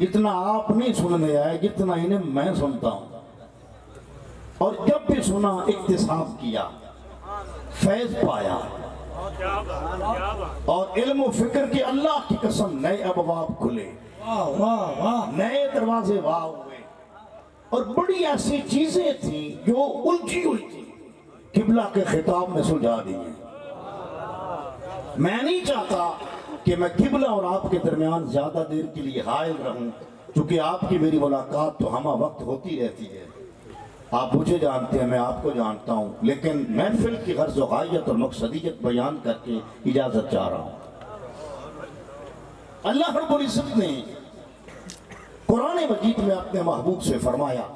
اتنا آپ نہیں سننے آئے جتنا انہیں میں سنتا ہوں، اور جب بھی سنا اکتساب کیا، فیض پایا، اور علم و فکر کی اللہ کی قسم نئے ابواب کھلے، نئے دروازے واہ ہوئے، اور بڑی ایسی چیزیں تھیں جو الجھی ہوئی تھی قبلہ کے خطاب میں سلجھا دی ہیں۔ میں نہیں چاہتا کہ میں قبلہ اور آپ کے درمیان زیادہ دیر کے لیے حائل رہوں، کیونکہ آپ کی میری ملاقات تو ہمہ وقت ہوتی رہتی ہے، آپ مجھے جانتے ہیں، میں آپ کو جانتا ہوں، لیکن محفل کی غرض و غایت اور مقصدیت بیان کر کے اجازت چاہ رہا ہوں۔ اللہ رب العزت نے قرآن مجید میں اپنے محبوب سے فرمایا،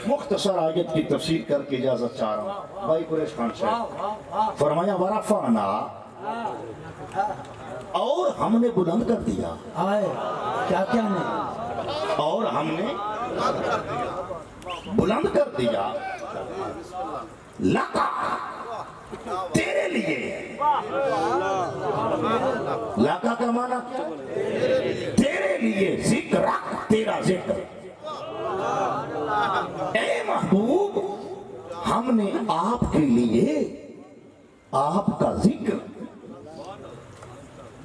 مختصر آیت کی تفسیر کر کے اجازت چاہ رہا ہوں بھائی قریش خان صاحب، فرمایا ورفعنا، اور ہم نے بلند کر دیا، کیا نہیں، اور ہم نے بلند کر دیا، لکا، تیرے لیے، لکا کا معنی کیا؟ تیرے لیے، ذکر، تیرا ذکر، اے محبوب ہم نے آپ کے لیے آپ کا ذکر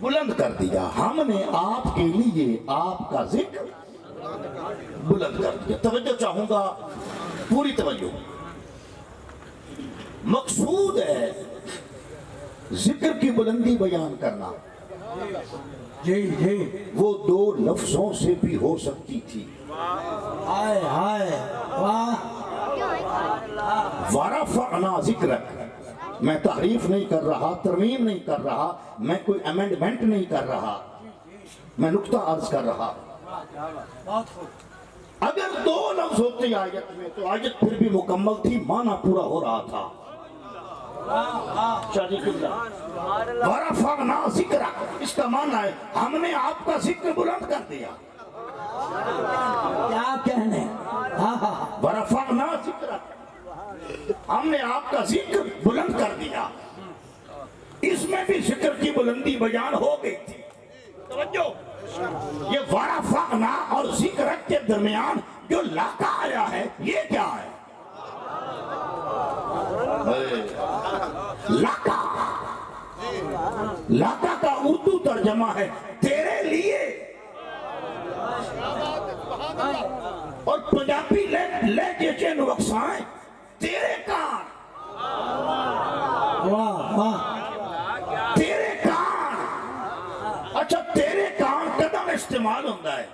بلند کر دیا، ہم نے آپ کے لیے آپ کا ذکر بلند کر دیا۔ توجہ چاہوں گا، پوری توجہ، مقصود ہے ذکر کی بلندی بیان کرنا، جی جی، وہ دو لفظوں سے بھی ہو سکتی تھی، ہائے ہائے واہ، ورفعنا ذکرک، میں تحریف نہیں کر رہا، ترمیم نہیں کر رہا، میں کوئی امینڈمنٹ نہیں کر رہا، میں نقطہ عرض کر رہا۔ اگر دو لفظ ہوتے آیت میں تو آیت پھر بھی مکمل تھی، معنی پورا ہو رہا تھا۔ ورفعنا ذکرک، اس کا معنی ہے ہم نے آپ کا ذکر بلند کر دیا، کیا کہنے، ورفعنا ذکرک، ہم نے آپ کا ذکر بلند کر دیا۔ اس میں بھی ذکر کی بلندی بیان ہو گئی تھی۔ توجہ، یہ ورفعنا اور ذکرک کے درمیان جو لاقہ آیا ہے، یہ کیا ہے؟ لاقہ، لاقہ کا اردو ترجمہ ہے تیرے لیے، اور پنجابی لہجے کے نقصان تیرے کان، واہ واہ، تیرے کان۔ اچھا، تیرے کان قدم استعمال ہوتا ہے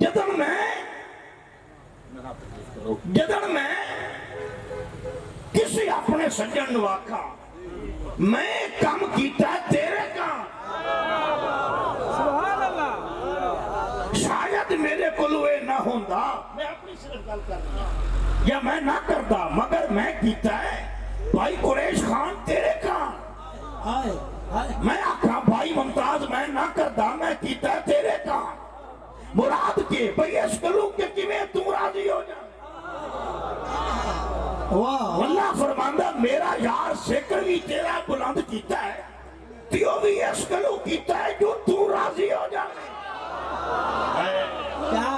جدن میں کسی اپنے سجن نو آکھا میں کم کیتا ہے تیرے کان، شاید میرے کلوے نہ ہوندا، میں اپنی صرف گل کر رہا، یا میں نہ کردا، مگر میں کیتا ہے بھائی قریش خان تیرے کان، ہائے ہائے، میں آکھا بھائی ممتاز میں نہ کردا، میں کیتا ہے تیرے کان، مراد کے بھئی اس کلو کے کیویں تو راضی ہو جا۔ واہ، اللہ فرماندہ میرا یار ذکر بھی تیرا بلند کیتا ہے، تیو بھی اس کلو کیتا ہے جو تو راضی ہو جا۔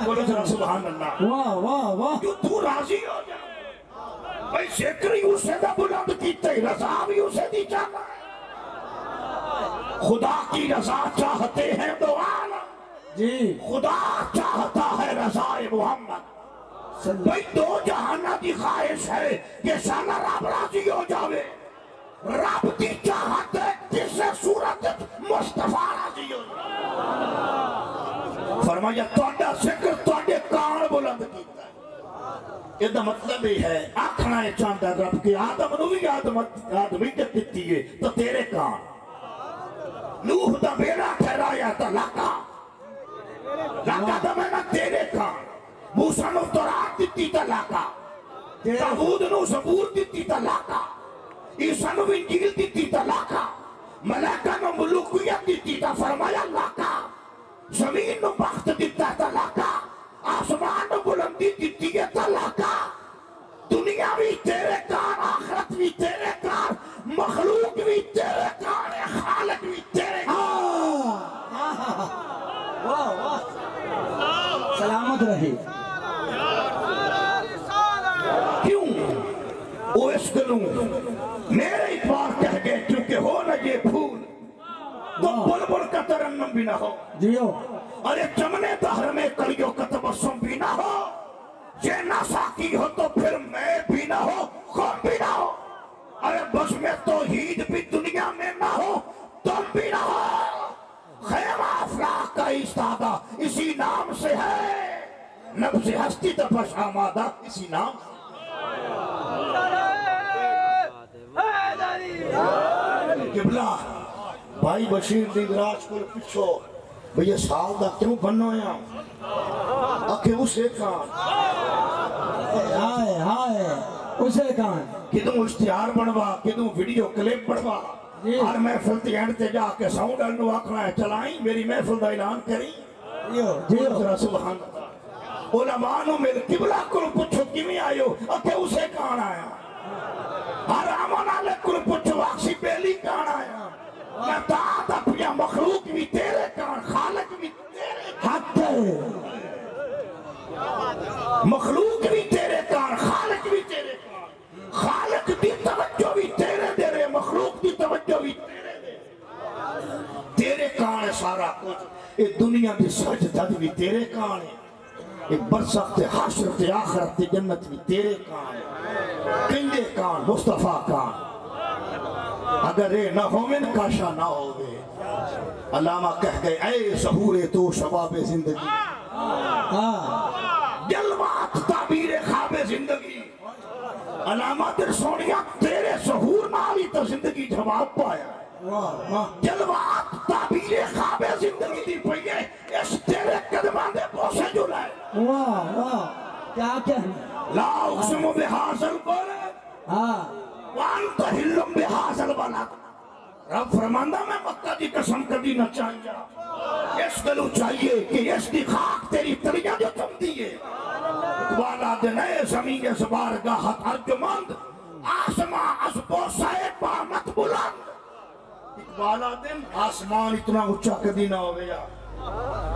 بولو ذرا سبحان اللہ، واہ واہ واہ، جو تو راضی ہو جا۔ بھئی ذکر ہی اسے دا بلند کیتا ہے، رضا بھی اسے دی چاہتا ہے، خدا کی رضا چاہتے ہیں دو عالم، جی، خدا چاہتا ہے رضا محمد، بھئی دو جہانہ دی خواہش ہے کہ سانا رب راضی ہو جاوے، رب دی چاہت ہے جس سے صورت مصطفیٰ راضی ہو جاوے۔ فرمایا توڑا ذکر توڑے کان بلند کیتا ہے، یہ دا مطلب ہی ہے آکھنا ہے چاندہ رب کے آدم نو بھی آدمیت دیتی ہے تو تیرے کان، نوح دا بیڑا ٹھہرایا تا لاکا، لاکا دا میں نہ تیرے کان، موسیٰ نو تورات دیتی تا لاکا، داود نو زبور دیتی تا لاکا، عیسیٰ نو انجیل دیتی تا لاکا، ملائکہ نو ملوکیت دیتی تا، فرمایا لاکا، زمین نو بخت دیتا تا لاکا، آسمان نو بلندی دیتی ہے تا لاکا، دنیا بھی تیرے کان، آخرت بھی تیرے کان، مخلوق بھی تیرے کان، خالق بھی تیرے کان۔ واہ واہ سلامت رہی کیوں وہ اس گلوں میرے ایک بار کہہ گئے کیونکہ ہو نہ یہ پھول تو بلبل کا ترنم بھی نہ ہو جیو ارے چمنے دہر میں کلیوں کا تبسم بھی نہ ہو یہ نہ ساکی ہو تو پھر میں بھی نہ ہو کون بھی نہ ہو ارے بس میں توحید بھی دنیا میں نہ ہو تم بھی نہ ہو خیمہ افلاق کا استادہ اسی نام سے ہے نبض ہستی تپش آمادہ اسی نام قبلہ بھائی بشیر دیگراج کو پچھو بھئی سال دا کیوں بنو یا اکھے اسے کان ہائے ہائے اسے کان کدوں اشتہار بنوا کدوں ویڈیو کلپ بنوا ہر محفل تے اینڈ تے جا کے ساؤنڈ انو آکھنا ہے چلائیں میری محفل دا اعلان کریں جیو ذرا سبحان اللہ علماء نو میرے قبلہ کو پچھو کیویں آیو اکھے اسے کان آیا ہر آمان آلے کو پچھو آکسی بیلی کان آیا میں تاعت اپنیا مخلوق بھی تیرے کان خالق بھی تیرے حق ہے مخلوق بھی تیرے کان خالق بھی تیرے کان خالق دی توجہ بھی تیرے دے رہے مخلوق دی توجہ بھی تیرے دے تیرے کان ہے سارا کچھ یہ دنیا دی سجدت بھی تیرے کان ہے یہ برزخ تے حشر تے آخرت تے جنت بھی تیرے کان ہے کنجے کان مصطفیٰ کان اگر اے نہ ہومن کاشا نہ ہوئے علامہ کہہ گئے اے ظہور تو شباب زندگی جلوات تعبیر خواب زندگی علامہ در سونیا تیرے ظہور نالی تو زندگی جواب پایا جلوات تعبیر خواب زندگی دی پہیے اس تیرے قدمان دے بوسے جو لائے واہ واہ کیا کہنا لا اقسم بحاصل بولے وانت حلم بحاصل بلد رب فرماندہ میں مکہ دی قسم کبھی نہ چاہیے اس گلو چاہیے کہ اس کی خاک تیری تلیاں جو چم دیئے اقبال آدھن اے زمین اس بارگاہت ارجمند آسمان از بوسائے پامت بلند اقبال آدھن آسمان اتنا اچھا کبھی نہ ہو گیا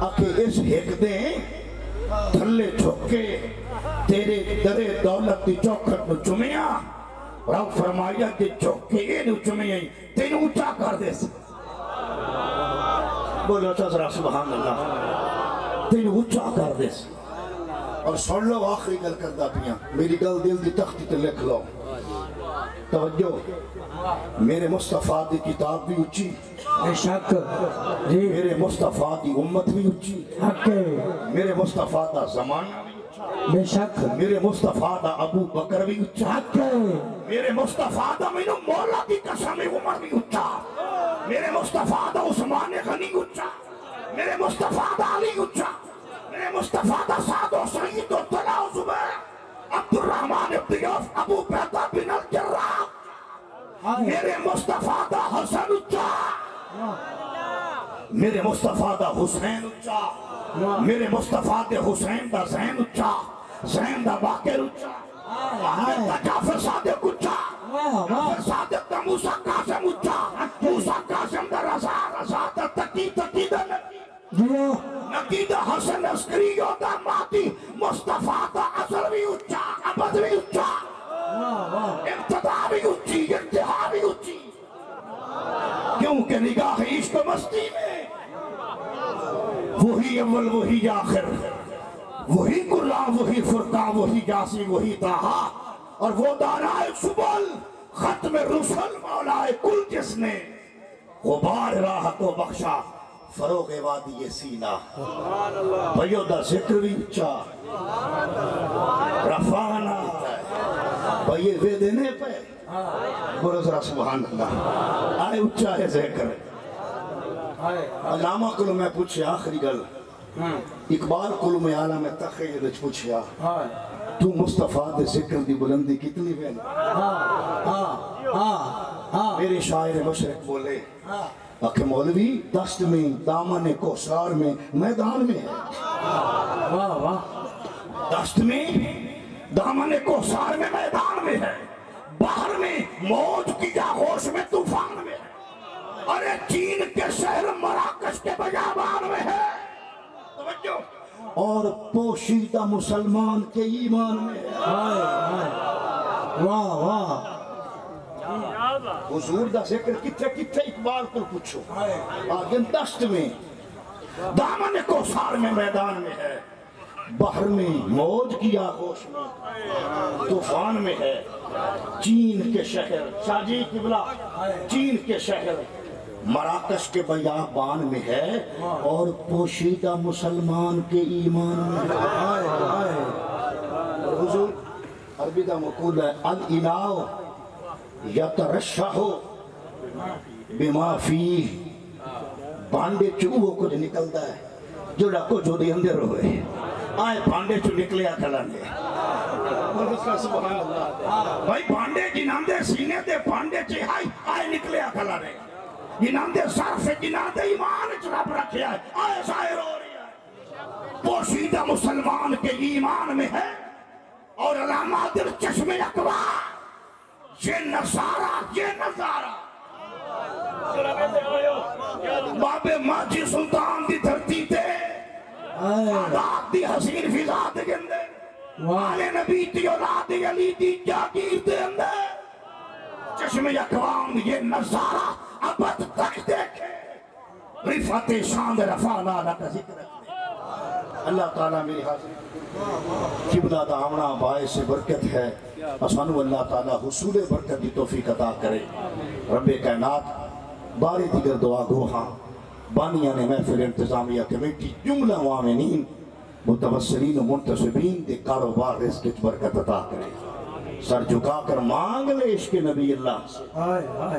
اکھے اس ہیک دیں تھلے چھوکے تیرے درے دولت دی چوکھٹ نو چمیاں رب فرمایا کہ چوکے یہ نو چمیاں تینو اچھا کر دے سے بولو ذرا سبحان اللہ تینو اچھا کر دے سے اور سن لو آخری گل کردہ پیاں میری گل دل دی تختی تے لکھ لو توجہ میرے مصطفیٰ دی کتاب بھی اچھی بے شک جی میرے مصطفیٰ دی امت بھی اچھی حق ہے میرے مصطفیٰ دا زمانہ بھی بے شک میرے مصطفیٰ دا ابو بکر بھی اچھا حق ہے میرے مصطفیٰ دا مینو مولا کی قسم عمر بھی اچھا میرے مصطفیٰ دا عثمان غنی اچھا میرے مصطفیٰ دا علی اچھا میرے مصطفیٰ دا سعد و سعید و طلع و زبیر عبد الرحمن ابن عوف ابو بیدہ بن الجراح میرے مصطفیٰ دا حسن اچھا میرے مصطفیٰ دا حسین اچھا میرے مصطفیٰ دے حسین دا زین اچھا زین دا باقر اچھا احمد دا جعفر صادق اچھا جعفر صادق دا موسیٰ قاسم اچھا موسیٰ قاسم دا رضا رضا دا تقی تقی دا نقی دا حسن عسکریو دا ماتی مصطفیٰ دا اصل بھی اچھا عبد بھی اچھا ابتدا بھی اچھی انتہا بھی اچھی کیونکہ نگاہ عشق مستی میں وہی اول وہی آخر وہی قرآن وہی فرقان وہی یاسین وہی طٰہٰ اور وہ دارائے سبل ختم رسل مولائے کل جس نے غبار راحت و بخشا فروغ وادی سینہ بھائیو دا ذکر بھی اچھا رفعنا بھائی وے دینے پہ بولو ذرا سبحان اللہ آئے اچھا ہے ذکر علامہ کلو میں پوچھے آخری گل اقبال کلو میں عالم تخیل پوچھیا تو مصطفیٰ دے ذکر دی بلندی کتنی ہے میرے شاعر مشرق بولے کہ مولوی دست میں دامن کوثر میں میدان میں ہے دست میں دامن کوثر میں میدان میں ہے باہر میں موج کی آغوش میں طوفان میں ہے ارے چین کے شہر مراکش کے بیابان میں ہے توجہ اور پوشیدہ مسلمان کے ایمان میں ہے۔ ہائے ہائے واہ واہ حضور دا ذکر کتھے کتھے اقبال کو پوچھو آگن دست میں دامن کوثر میں میدان میں ہے، بحر میں موج کی آغوش میں، طوفان میں ہے، چین کے شہر شاجی قبلہ چین کے شہر مراکش کے بیابان میں ہے اور پوشیدہ مسلمان کے ایمان میں ہے۔ حضور عربی دا مقول ہے الاناؤ یترشح بما فیہ، بانڈے چوہو کچھ نکلتا ہے جوڑا کچھ ہو دی اندر ہوئے آئے بانڈے چو نکلیا کھلانگے بھائی بانڈے جنہاں دے سینے دے بانڈے چاہائی آئے نکلیا کھلانے، جنہاں دے سر سے جنہاں دے ایمان چراب رکھے آئے آئے ظاہر ہو رہی ہے۔ پوشیدہ مسلمان کے ایمان میں ہے اور علامات چشم اکبر یہ نظارہ بابے ماجی سلطان دی دھرتی تے آداد دی حسین فضا دے اندر آل نبی دی اولاد علی دی جاگیر دے اندر چشم اقوام یہ نظارہ ابد تک دیکھے، رفعت شان رفعنا لک ذکر۔ اللہ تعالیٰ میری حاضر قبلہ دا آمنا باعث برکت ہے، اسانو اللہ تعالیٰ حصول برکت دی توفیق عطا کرے۔ رب کائنات باری دیگر دعا گو ہاں بانیان محفل انتظامیہ کمیٹی جملہ وامنین متوسلین و منتصبین دے کاروبار رزق کی برکت عطا کرے۔ سر جھکا کر مانگ لے عشق نبی اللہ سے،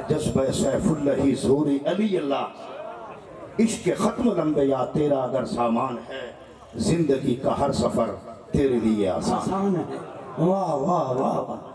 جذبہ سیف اللہ ظہوری علی اللہ سے، عشق ختم الانبیاء تیرا اگر سامان ہے، زندگی کا ہر سفر تیرے لیے آسان۔ آسان ہے واہ واہ واہ واہ